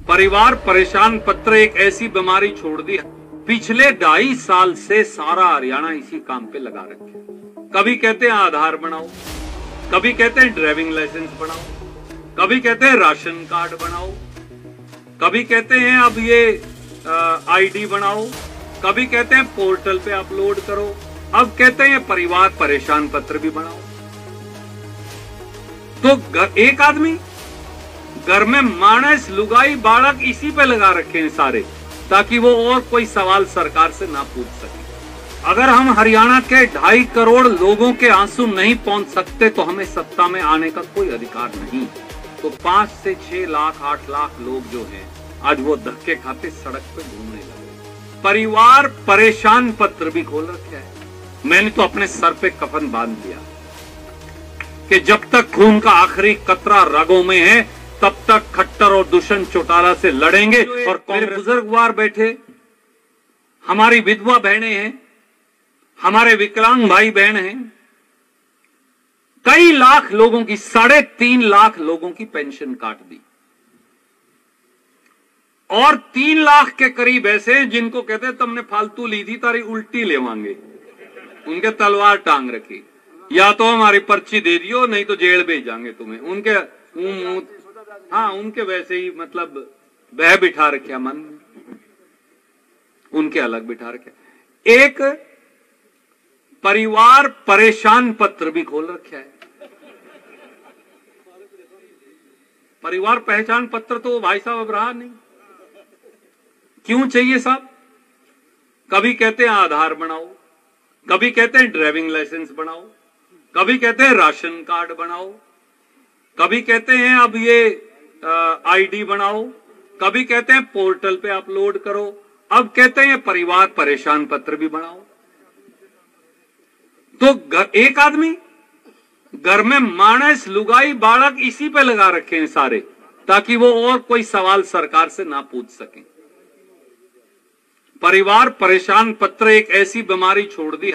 परिवार परेशान पत्र एक ऐसी बीमारी छोड़ दी। पिछले 2.5 साल से सारा हरियाणा इसी काम पे लगा रखे। कभी कहते हैं आधार बनाओ, कभी कहते हैं ड्राइविंग लाइसेंस बनाओ, कभी कहते हैं राशन कार्ड बनाओ, कभी कहते हैं अब ये आईडी बनाओ, कभी कहते हैं पोर्टल पे अपलोड करो, अब कहते हैं परिवार परेशान पत्र भी बनाओ। तो एक आदमी घर में मानस लुगाई बालक इसी पे लगा रखे हैं सारे, ताकि वो और कोई सवाल सरकार से ना पूछ सके। अगर हम हरियाणा के 2.5 करोड़ लोगों के आंसू नहीं पहुंच सकते तो हमें सत्ता में आने का कोई अधिकार नहीं। तो 5 से 6 लाख 8 लाख लोग जो हैं आज वो धक्के खाते सड़क पे घूमने लगे। परिवार परेशान पत्र भी खोल रखे है। मैंने तो अपने सर पे कफन बांध दिया कि जब तक खून का आखिरी कतरा रगों में है तब तक खट्टर और दुष्यंत चौटाला से लड़ेंगे। और मेरे बुजुर्गवार बैठे, हमारी विधवा बहनें हैं, हमारे विकलांग भाई बहन हैं, कई लाख लोगों की 3.5 लाख लोगों की पेंशन काट दी और 3 लाख के करीब ऐसे हैं जिनको कहते तुमने फालतू ली थी तारी उल्टी लेवांगे, उनके तलवार टांग रखी, या तो हमारी पर्ची दे दियो नहीं तो जेल भेज जाएंगे तुम्हें। उनके उनके वैसे ही मतलब बह बिठा रखे मन में, उनके अलग बिठा रखे। एक परिवार परेशान पत्र भी खोल रखा है। परिवार पहचान पत्र तो भाई साहब अब रहा नहीं। क्यों चाहिए साहब? कभी कहते हैं आधार बनाओ, कभी कहते हैं ड्राइविंग लाइसेंस बनाओ, कभी कहते हैं राशन कार्ड बनाओ, कभी कहते हैं अब ये आईडी बनाओ, कभी कहते हैं पोर्टल पे अपलोड करो, अब कहते हैं परिवार परेशान पत्र भी बनाओ। तो एक आदमी घर में मानस लुगाई बालक इसी पे लगा रखे हैं सारे, ताकि वो और कोई सवाल सरकार से ना पूछ सके। परिवार परेशान पत्र एक ऐसी बीमारी छोड़ दी।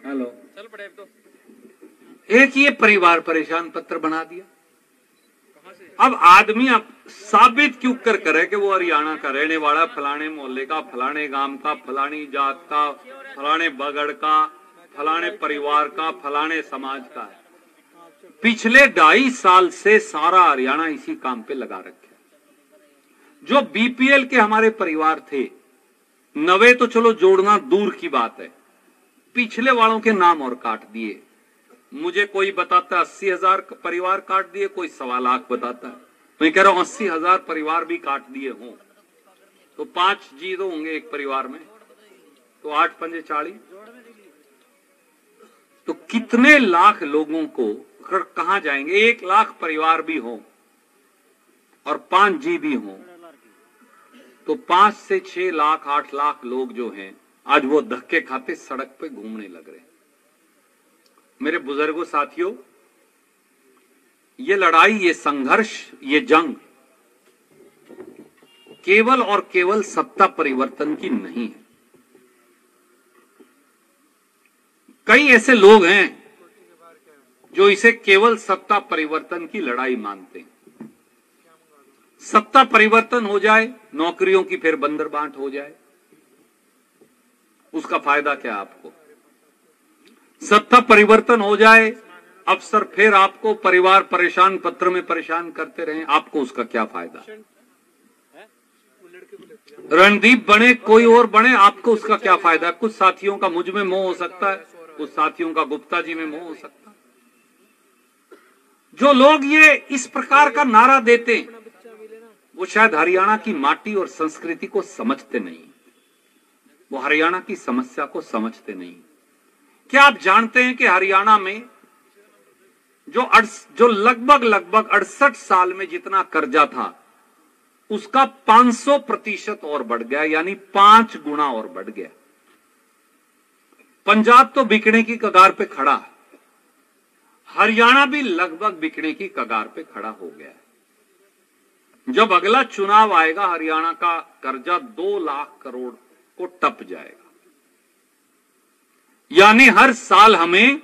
हेलो, चल पड़े तो एक ये परिवार परेशान पत्र बना दिया। अब आदमी अब साबित क्यों कर करे कि वो हरियाणा का रहने वाला, फलाने मोहल्ले का, फलाने गांव का, फलानी जात का, फलाने बगड़ का, फलाने परिवार का, फलाने समाज का है। पिछले 2.5 साल से सारा हरियाणा इसी काम पे लगा रखे। जो बीपीएल के हमारे परिवार थे, नवे तो चलो जोड़ना दूर की बात है, पिछले वालों के नाम और काट दिए। मुझे कोई बताता 80,000 परिवार काट दिए, कोई 1.25 लाख बताता है। मैं कह रहा हूं 80,000 परिवार भी काट दिए हों तो 5 जी तो होंगे एक परिवार में, तो 8 पंजे 40, तो कितने लाख लोगों को कहां जाएंगे? 1 लाख परिवार भी हो और 5 जी भी हो तो 5 से 6 लाख 8 लाख लोग जो हैं आज वो धक्के खाते सड़क पे घूमने लग रहे हैं। मेरे बुजुर्गों साथियों, ये लड़ाई, ये संघर्ष, ये जंग केवल और केवल सत्ता परिवर्तन की नहीं है। कई ऐसे लोग हैं जो इसे केवल सत्ता परिवर्तन की लड़ाई मानते हैं। सत्ता परिवर्तन हो जाए, नौकरियों की फिर बंदर बांट हो जाए, उसका फायदा क्या आपको? सत्ता परिवर्तन हो जाए, अफसर फिर आपको परिवार परेशान पत्र में परेशान करते रहे, आपको उसका क्या फायदा? रणदीप बने, कोई और बने, आपको उसका क्या फायदा? कुछ साथियों का मुझ में मोह हो सकता है, कुछ साथियों का गुप्ता जी में मोह हो सकता है। जो लोग ये इस प्रकार का नारा देते हैं वो शायद हरियाणा की माटी और संस्कृति को समझते नहीं, वो हरियाणा की समस्या को समझते नहीं। क्या आप जानते हैं कि हरियाणा में जो लगभग 68 साल में जितना कर्जा था उसका 500% और बढ़ गया, यानी 5 गुना और बढ़ गया। पंजाब तो बिकने की कगार पे खड़ा है। हरियाणा भी लगभग बिकने की कगार पे खड़ा हो गया है। जब अगला चुनाव आएगा हरियाणा का कर्जा 2 लाख करोड़ को टप जाएगा। यानी हर साल हमें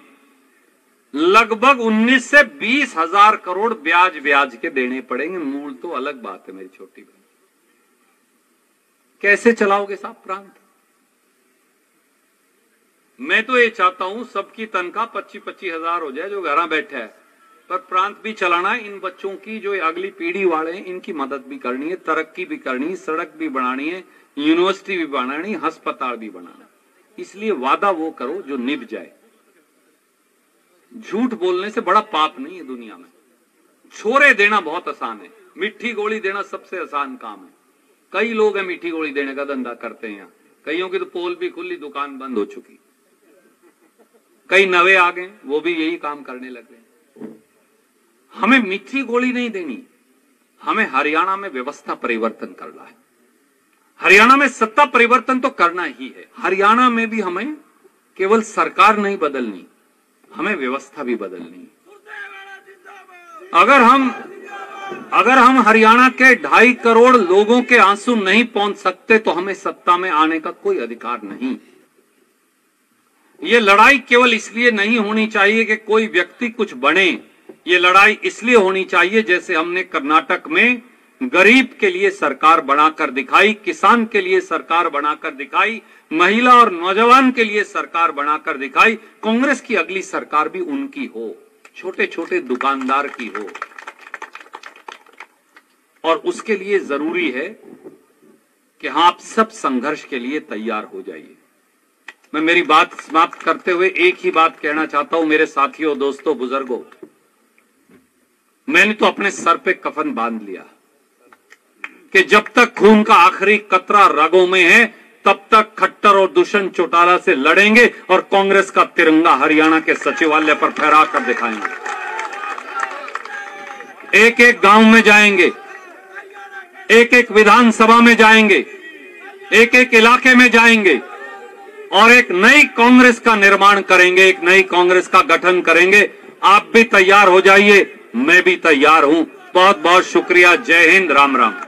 लगभग 19 से 20 हजार करोड़ ब्याज के देने पड़ेंगे। मूल तो अलग बात है मेरी छोटी बहन। कैसे चलाओगे साहब प्रांत? मैं तो ये चाहता हूं सबकी तनख्वाह 25-25 हजार हो जाए जो घर बैठे है, पर प्रांत भी चलाना है। इन बच्चों की जो अगली पीढ़ी वाले हैं इनकी मदद भी करनी है, तरक्की भी करनी है, सड़क भी बनानी है, यूनिवर्सिटी भी बनानी, अस्पताल भी बनाना। इसलिए वादा वो करो जो निभ जाए। झूठ बोलने से बड़ा पाप नहीं है दुनिया में। छोरे देना बहुत आसान है, मिट्टी गोली देना सबसे आसान काम है। कई लोग हैं मीठी गोली देने का धंधा करते हैं यहाँ। कईयों की तो पोल भी खुली, दुकान बंद हो चुकी। कई नवे आ गए, वो भी यही काम करने लगे। हमें मीठी गोली नहीं देनी, हमें हरियाणा में व्यवस्था परिवर्तन करना है। हरियाणा में सत्ता परिवर्तन तो करना ही है। हरियाणा में भी हमें केवल सरकार नहीं बदलनी, हमें व्यवस्था भी बदलनी है। अगर हम हरियाणा के 2.5 करोड़ लोगों के आंसू नहीं पहुंच सकते तो हमें सत्ता में आने का कोई अधिकार नहीं। ये लड़ाई केवल इसलिए नहीं होनी चाहिए कि कोई व्यक्ति कुछ बने। ये लड़ाई इसलिए होनी चाहिए जैसे हमने कर्नाटक में गरीब के लिए सरकार बनाकर दिखाई, किसान के लिए सरकार बनाकर दिखाई, महिला और नौजवान के लिए सरकार बनाकर दिखाई। कांग्रेस की अगली सरकार भी उनकी हो, छोटे छोटे दुकानदार की हो। और उसके लिए जरूरी है कि हाँ, आप सब संघर्ष के लिए तैयार हो जाइए। मैं मेरी बात समाप्त करते हुए एक ही बात कहना चाहता हूं मेरे साथियों, दोस्तों, बुजुर्गों। मैंने तो अपने सर पे कफन बांध लिया कि जब तक खून का आखिरी कतरा रगों में है तब तक खट्टर और दुष्यंत चौटाला से लड़ेंगे और कांग्रेस का तिरंगा हरियाणा के सचिवालय पर फहरा कर दिखाएंगे। एक एक गांव में जाएंगे, एक एक विधानसभा में जाएंगे, एक एक इलाके में जाएंगे और एक नई कांग्रेस का निर्माण करेंगे, एक नई कांग्रेस का गठन करेंगे। आप भी तैयार हो जाइए, मैं भी तैयार हूं। बहुत बहुत शुक्रिया। जय हिंद, राम राम।